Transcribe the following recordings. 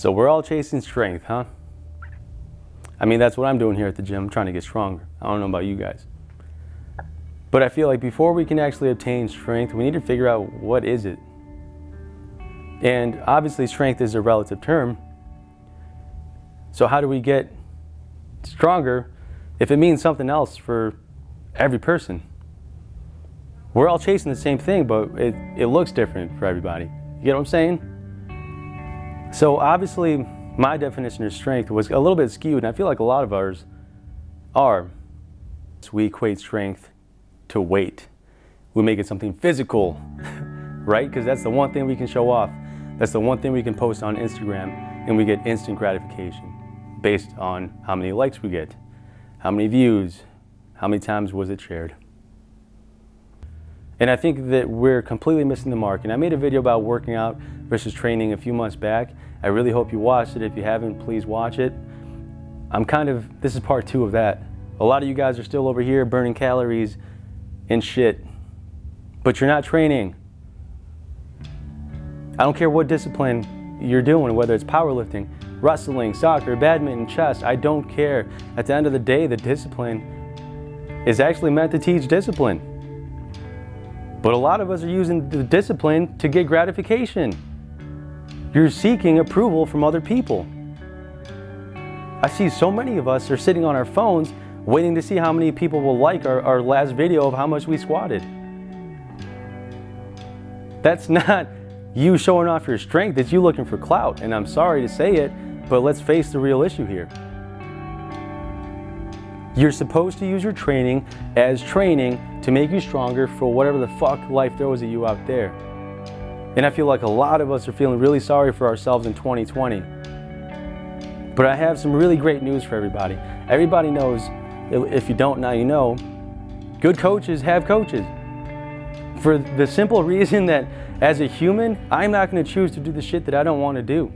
So we're all chasing strength, huh? I mean, that's what I'm doing here at the gym. I'm trying to get stronger. I don't know about you guys. But I feel like before we can actually obtain strength, we need to figure out what is it. And obviously strength is a relative term. So how do we get stronger if it means something else for every person? We're all chasing the same thing, but it looks different for everybody. You get what I'm saying? So obviously my definition of strength was a little bit skewed, and I feel like a lot of ours are. So we equate strength to weight. We make it something physical, right? Because that's the one thing we can show off. That's the one thing we can post on Instagram, and we get instant gratification based on how many likes we get, how many views, how many times was it shared. And I think that we're completely missing the mark. And I made a video about working out versus training a few months back. I really hope you watched it. If you haven't, please watch it. This is part 2 of that. A lot of you guys are still over here burning calories and shit, but you're not training. I don't care what discipline you're doing, whether it's powerlifting, wrestling, soccer, badminton, chess, I don't care. At the end of the day, the discipline is actually meant to teach discipline. But a lot of us are using the discipline to get gratification. You're seeking approval from other people. I see so many of us are sitting on our phones waiting to see how many people will like our last video of how much we squatted. That's not you showing off your strength, it's you looking for clout. And I'm sorry to say it, but let's face the real issue here. You're supposed to use your training as training to make you stronger for whatever the fuck life throws at you out there. And I feel like a lot of us are feeling really sorry for ourselves in 2020. But I have some really great news for everybody. Everybody knows, if you don't now you know, good coaches have coaches. For the simple reason that as a human, I'm not going to choose to do the shit that I don't want to do.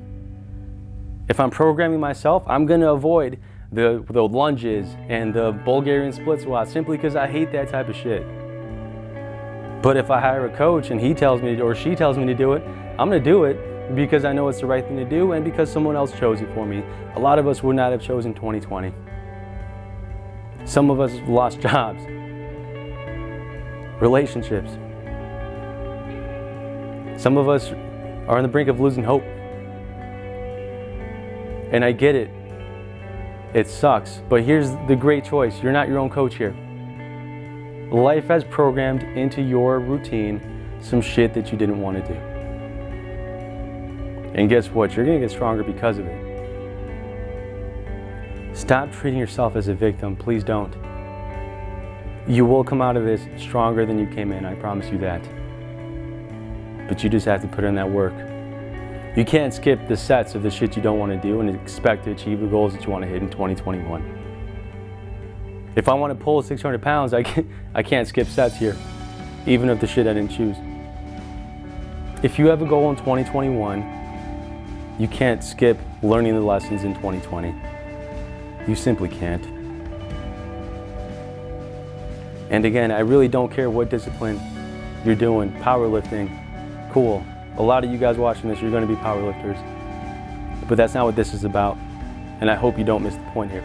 If I'm programming myself, I'm going to avoid the lunges and the Bulgarian split squats simply because I hate that type of shit. But if I hire a coach and he tells me or she tells me to do it, I'm going to do it because I know it's the right thing to do and because someone else chose it for me. A lot of us would not have chosen 2020. Some of us lost jobs, relationships. Some of us are on the brink of losing hope. And I get it. It sucks, but here's the great choice. You're not your own coach here. Life has programmed into your routine some shit that you didn't want to do. And guess what? You're going to get stronger because of it. Stop treating yourself as a victim. Please don't. You will come out of this stronger than you came in. I promise you that. But you just have to put in that work. You can't skip the sets of the shit you don't want to do and expect to achieve the goals that you want to hit in 2021. If I want to pull 600 pounds, I can't skip sets here, even if the shit I didn't choose. If you have a goal in 2021, you can't skip learning the lessons in 2020. You simply can't. And again, I really don't care what discipline you're doing, powerlifting, cool. A lot of you guys watching this, you're going to be powerlifters. But that's not what this is about. And I hope you don't miss the point here.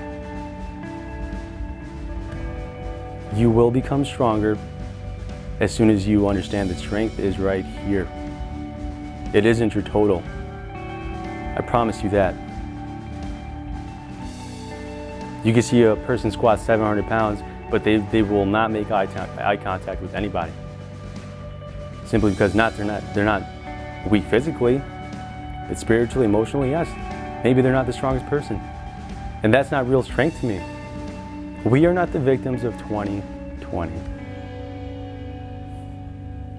You will become stronger as soon as you understand that strength is right here. It isn't your total. I promise you that. You can see a person squat 700 pounds, but they will not make eye contact with anybody. Simply because they're not weak physically, but spiritually, emotionally, yes. Maybe they're not the strongest person. And that's not real strength to me. We are not the victims of 2020.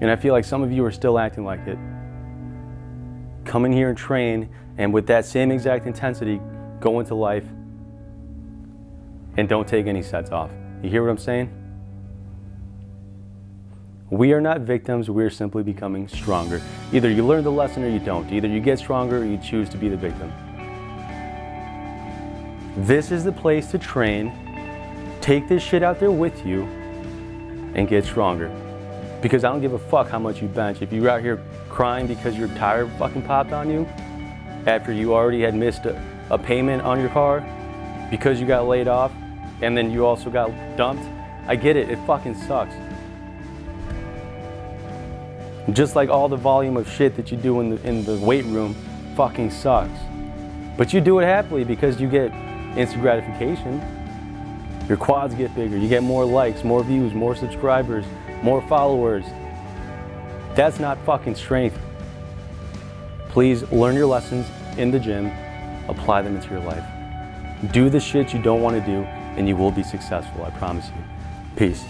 And I feel like some of you are still acting like it. Come in here and train, and with that same exact intensity, go into life and don't take any sets off. You hear what I'm saying? We are not victims, we're simply becoming stronger. Either you learn the lesson or you don't. Either you get stronger or you choose to be the victim. This is the place to train. Take this shit out there with you and get stronger. Because I don't give a fuck how much you bench. If you're out here crying because your tire fucking popped on you, after you already had missed a payment on your car because you got laid off and then you also got dumped. I get it, it fucking sucks. Just like all the volume of shit that you do in the weight room fucking sucks. But you do it happily because you get instant gratification. Your quads get bigger, you get more likes, more views, more subscribers, more followers. That's not fucking strength. Please learn your lessons in the gym, apply them into your life. Do the shit you don't want to do and you will be successful, I promise you. Peace.